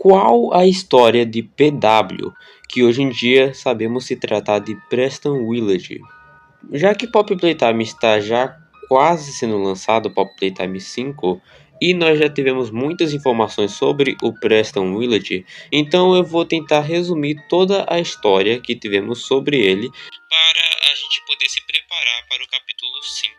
Qual a história de PW, que hoje em dia sabemos se tratar de Preston Village? Já que Pop Playtime está já quase sendo lançado, Pop Playtime 5, e nós já tivemos muitas informações sobre o Preston Village, então eu vou tentar resumir toda a história que tivemos sobre ele para a gente poder se preparar para o capítulo 5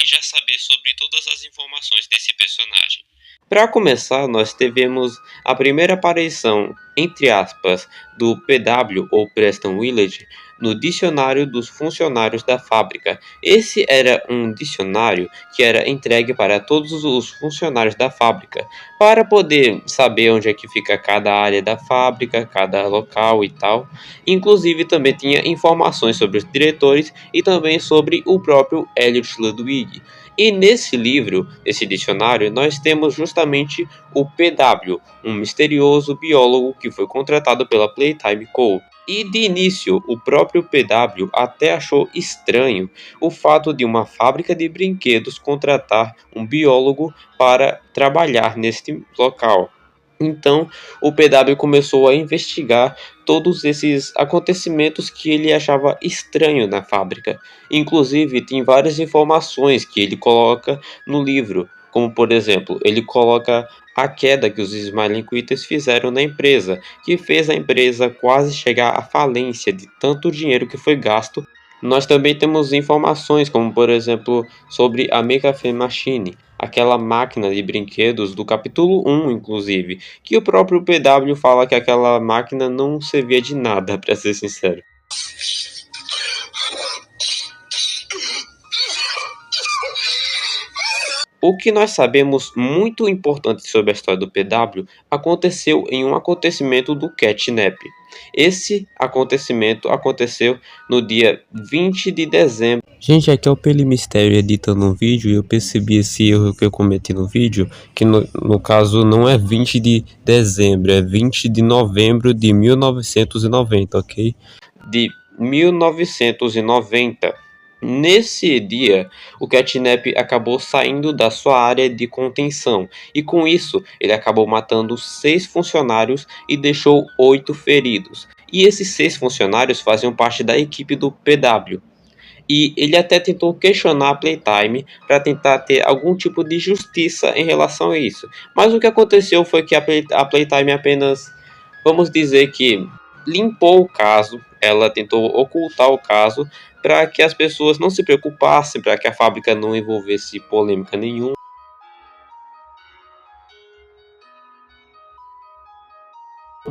e já saber sobre todas as informações desse personagem. Para começar, nós tivemos a primeira aparição, entre aspas, do PW ou Preston Village no dicionário dos funcionários da fábrica. Esse era um dicionário que era entregue para todos os funcionários da fábrica, para poder saber onde é que fica cada área da fábrica, cada local e tal. Inclusive também tinha informações sobre os diretores e também sobre o próprio Elliot Ludwig. E nesse livro, nesse dicionário, nós temos justamente o PW, um misterioso biólogo que foi contratado pela Playtime Co. E de início, o próprio PW até achou estranho o fato de uma fábrica de brinquedos contratar um biólogo para trabalhar neste local. Então, o PW começou a investigar todos esses acontecimentos que ele achava estranho na fábrica. Inclusive, tem várias informações que ele coloca no livro, como por exemplo, ele coloca a queda que os Smiling Quitters fizeram na empresa, que fez a empresa quase chegar à falência de tanto dinheiro que foi gasto. Nós também temos informações, como por exemplo, sobre a McAfee Machine, aquela máquina de brinquedos do capítulo 1, inclusive, que o próprio PW fala que aquela máquina não servia de nada, para ser sincero. O que nós sabemos muito importante sobre a história do PW aconteceu em um acontecimento do Catnap. Esse acontecimento aconteceu no dia 20 de dezembro. Gente, aqui é o Peli Mistério editando um vídeo e eu percebi esse erro que eu cometi no vídeo, que no caso não é 20 de dezembro, é 20 de novembro de 1990, ok? De 1990. Nesse dia, o Catnap acabou saindo da sua área de contenção e com isso ele acabou matando 6 funcionários e deixou 8 feridos. E esses 6 funcionários faziam parte da equipe do PW. E ele até tentou questionar a Playtime para tentar ter algum tipo de justiça em relação a isso. Mas o que aconteceu foi que a Playtime apenas, vamos dizer que, limpou o caso. Ela tentou ocultar o caso para que as pessoas não se preocupassem, para que a fábrica não envolvesse polêmica nenhuma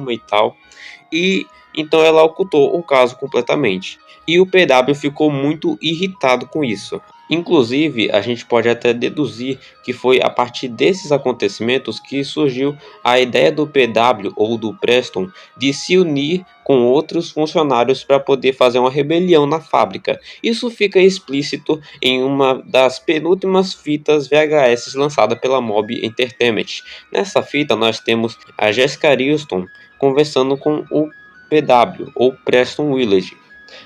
e tal. E então ela ocultou o caso completamente. E o PW ficou muito irritado com isso. Inclusive, a gente pode até deduzir que foi a partir desses acontecimentos que surgiu a ideia do PW ou do Preston de se unir com outros funcionários para poder fazer uma rebelião na fábrica. Isso fica explícito em uma das penúltimas fitas VHS lançada pela Mob Entertainment. Nessa fita nós temos a Jessica Houston conversando com o PW ou Preston Village,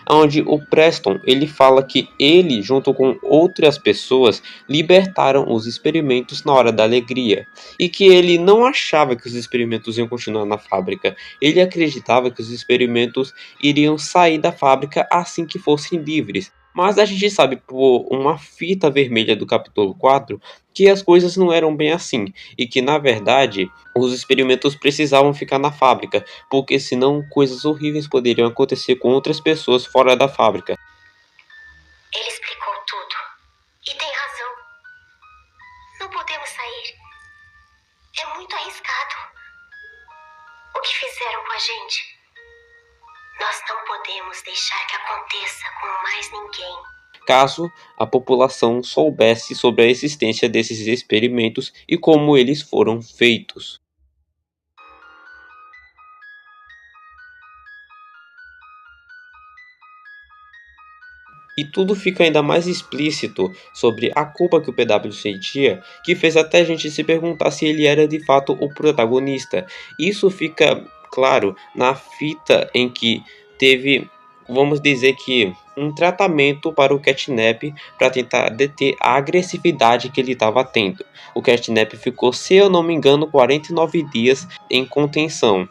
onde o Preston ele fala que ele junto com outras pessoas libertaram os experimentos na hora da alegria e que ele não achava que os experimentos iam continuar na fábrica. Ele acreditava que os experimentos iriam sair da fábrica assim que fossem livres. Mas a gente sabe por uma fita vermelha do capítulo 4 que as coisas não eram bem assim e que na verdade os experimentos precisavam ficar na fábrica, porque senão coisas horríveis poderiam acontecer com outras pessoas fora da fábrica. Ele explicou tudo. E tem razão. Não podemos sair. É muito arriscado. O que fizeram com a gente? Nós não podemos deixar que aconteça com mais ninguém. Caso a população soubesse sobre a existência desses experimentos e como eles foram feitos. E tudo fica ainda mais explícito sobre a culpa que o PW sentia, que fez até a gente se perguntar se ele era de fato o protagonista. Isso fica claro na fita em que teve, vamos dizer que um tratamento para o Catnap para tentar deter a agressividade que ele estava tendo. O Catnap ficou, se eu não me engano, 49 dias em contenção.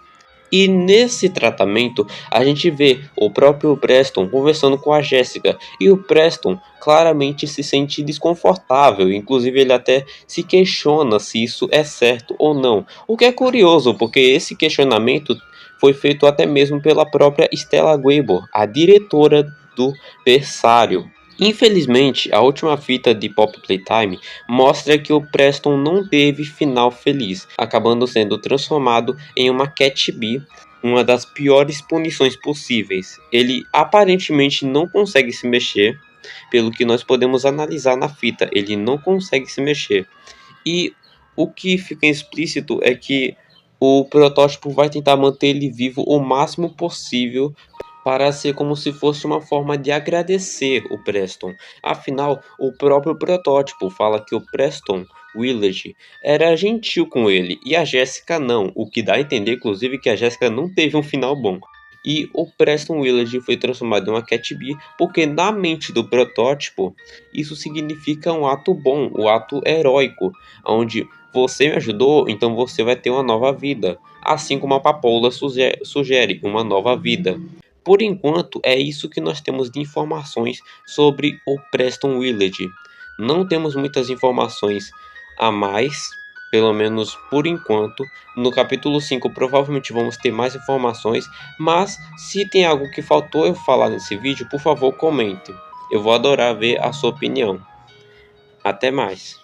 E nesse tratamento a gente vê o próprio Preston conversando com a Jéssica, e o Preston claramente se sente desconfortável, inclusive ele até se questiona se isso é certo ou não. O que é curioso, porque esse questionamento foi feito até mesmo pela própria Stella Gabor, a diretora do berçário. Infelizmente, a última fita de Pop Playtime mostra que o Preston não teve final feliz, acabando sendo transformado em uma Cat Bee, uma das piores punições possíveis. Ele aparentemente não consegue se mexer, pelo que nós podemos analisar na fita, ele não consegue se mexer. E o que fica explícito é que o protótipo vai tentar manter ele vivo o máximo possível para ser como se fosse uma forma de agradecer o Preston. Afinal, o próprio protótipo fala que o Preston Willard era gentil com ele e a Jéssica não, o que dá a entender inclusive que a Jéssica não teve um final bom. E o Preston Willard foi transformado em uma Cat Bee porque na mente do protótipo isso significa um ato bom, um ato heróico, onde você me ajudou, então você vai ter uma nova vida, assim como a Papoula sugere uma nova vida. Por enquanto, é isso que nós temos de informações sobre o Preston Willard. Não temos muitas informações a mais, pelo menos por enquanto. No capítulo 5 provavelmente vamos ter mais informações, mas se tem algo que faltou eu falar nesse vídeo, por favor comente. Eu vou adorar ver a sua opinião. Até mais.